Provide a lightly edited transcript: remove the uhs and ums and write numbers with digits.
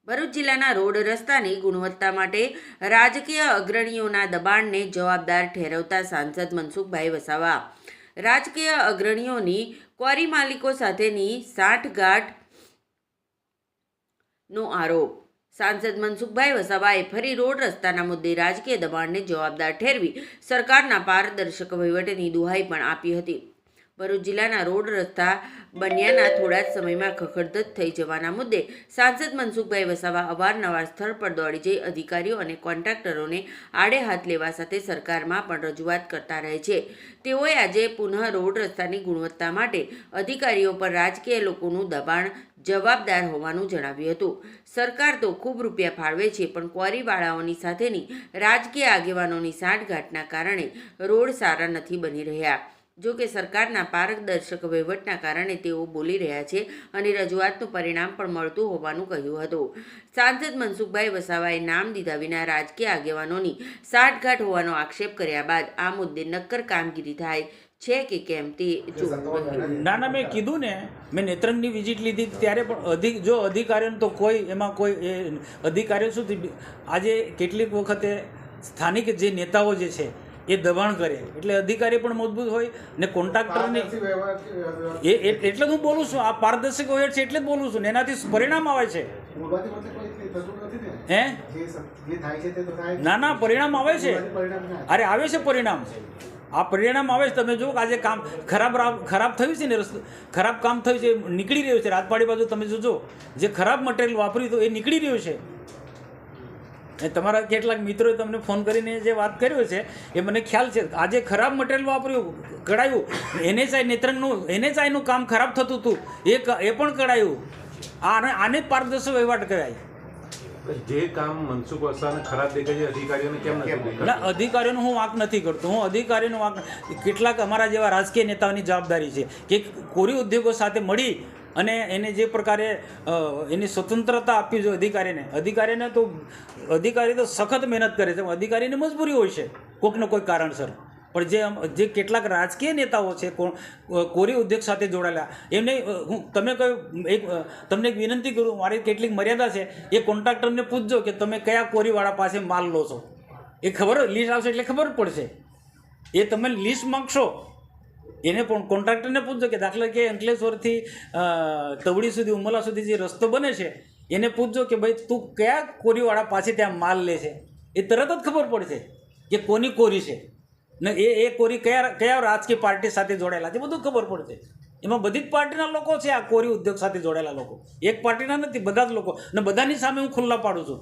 ભરૂચ જિલ્લાના રોડ રસ્તાની ગુણવત્તા માટે રાજકીય અગ્રણીઓના દબાણને જવાબદાર ઠેરવતા સાંસદ મનસુખભાઈ વસાવા રાજકીય અગ્રણીઓની ક્વોરી માલિકો સાથેની સાંઠગાંઠનો આરોપ। સાંસદ મનસુખભાઈ વસાવાએ ફરી રોડ રસ્તાના મુદ્દે રાજકીય દબાણને જવાબદાર ઠેરવી સરકારના પારદર્શક વહીવટની દુહાઈ પણ આપી હતી। ભરૂચ જિલ્લાના રોડ રસ્તા બન્યાના થોડા જ સમયમાં ખખડધજ થઈ જવાના મુદ્દે સાંસદ મનસુખભાઈ વસાવા અવારનવાર સ્થળ પર દોડી જઈ અધિકારીઓ અને કોન્ટ્રાક્ટરોને આડે હાથ લેવા સાથે સરકારમાં પણ રજૂઆત કરતા રહે છે। તેઓએ આજે પુનઃ રોડ રસ્તાની ગુણવત્તા માટે અધિકારીઓ પર રાજકીય લોકોનું દબાણ જવાબદાર હોવાનું જણાવ્યું હતું। સરકાર તો ખૂબ રૂપિયા ફાળવે છે, પણ ક્વોરીવાળાઓની સાથેની રાજકીય આગેવાનોની સાંઠગાંઠના કારણે રોડ સારા નથી બની રહ્યા। જો કે સરકારના પારદર્શક વહીવટના કારણે તેઓ બોલી રહ્યા છે અને રજૂઆતનું પરિણામ પણ મળતું હોવાનું કહ્યું હતું। સાંસદ મનસુખભાઈ વસાવાએ નામ દીધા વિના રાજકીય આગેવાનોની સાંઠગાંઠ હોવાનો આક્ષેપ કર્યા બાદ આ મુદ્દે નક્કર કામગીરી થાય છે કે કેમ તે જોવું રહ્યું। ના મેં કીધું ને, મેં નેત્રંગની વિઝિટ લીધી ત્યારે પણ જો અધિકારીઓને તો કોઈ એમાં કોઈ અધિકારીઓ સુધી આજે કેટલીક વખતે સ્થાનિક જે નેતાઓ જે છે એ દબાણ કરે એટલે અધિકારી પણ મજબૂત હોય ને કોન્ટ્રાક્ટરને એટલે હું બોલું છું આ પારદર્શક હોય છે એટલે જ બોલું છું ને એનાથી પરિણામ આવે છે। હે ના પરિણામ આવે છે, અરે આવે છે પરિણામ, આ પરિણામ આવે છે। તમે જો આજે કામ ખરાબ થયું છે ને, ખરાબ કામ થયું છે, નીકળી રહ્યું છે રાજપાડી બાજુ તમે જોજો જે ખરાબ મટીરિયલ વાપર્યું હતું એ નીકળી રહ્યું છે। તમારા કેટલાક મિત્રોએ તમને ફોન કરીને જે વાત કર્યો છે એ મને ખ્યાલ છે। આજે ખરાબ મટીરિયલ વાપર્યું, કઢાયું, NHI નેત્રંગનું NHIનું કામ ખરાબ થતું હતું એ પણ કઢાયું। આને પારદર્શક વહીવટ કહેવાય। જે કામ મનસુખ વસાવાને ખરાબ દેખાય છે અધિકારીઓને કેમ નથી? ના, અધિકારીઓનો હું વાંક નથી કરતો, હું અધિકારીનો વાંક કેટલાક અમારા જેવા રાજકીય નેતાઓની જવાબદારી છે કે કોરી ઉદ્યોગો સાથે મળી અને એને જે પ્રકારે એની સ્વતંત્રતા આપવી જોઈએ અધિકારીને તો અધિકારી તો સખત મહેનત કરે છે, અધિકારીની મજબૂરી હોય છે કોઈકને કોઈ કારણસર, પણ જે કેટલાક રાજકીય નેતાઓ છે કોરી ઉદ્યોગ સાથે જોડાયેલા એમને તમને એક વિનંતી કરું, મારી કેટલીક મર્યાદા છે, એ કોન્ટ્રાક્ટરને પૂછજો કે તમે કયા કોરીવાળા પાસે માલ લો છો, એ ખબર લિસ્ટ આવશે એટલે ખબર પડશે। એ તમે લિસ્ટ માગશો એને પણ કોન્ટ્રાક્ટરને પૂછજો કે દાખલા કે અંકલેશ્વરથી તવડી સુધી ઉમલા સુધી જે રસ્તો બને છે એને પૂછજો કે ભાઈ તું કયા કોરીવાળા પાસે ત્યાં માલ લે છે, એ તરત જ ખબર પડશે કે કોની કોરી છે ને એ કોરી કયા રાજકીય પાર્ટી સાથે જોડાયેલા છે બધું ખબર પડશે। એમાં બધી જ પાર્ટીના લોકો છે, આ કોરી ઉદ્યોગ સાથે જોડાયેલા લોકો એક પાર્ટીના નથી, બધા જ લોકો, ને બધાની સામે હું ખુલ્લા પાડું છું।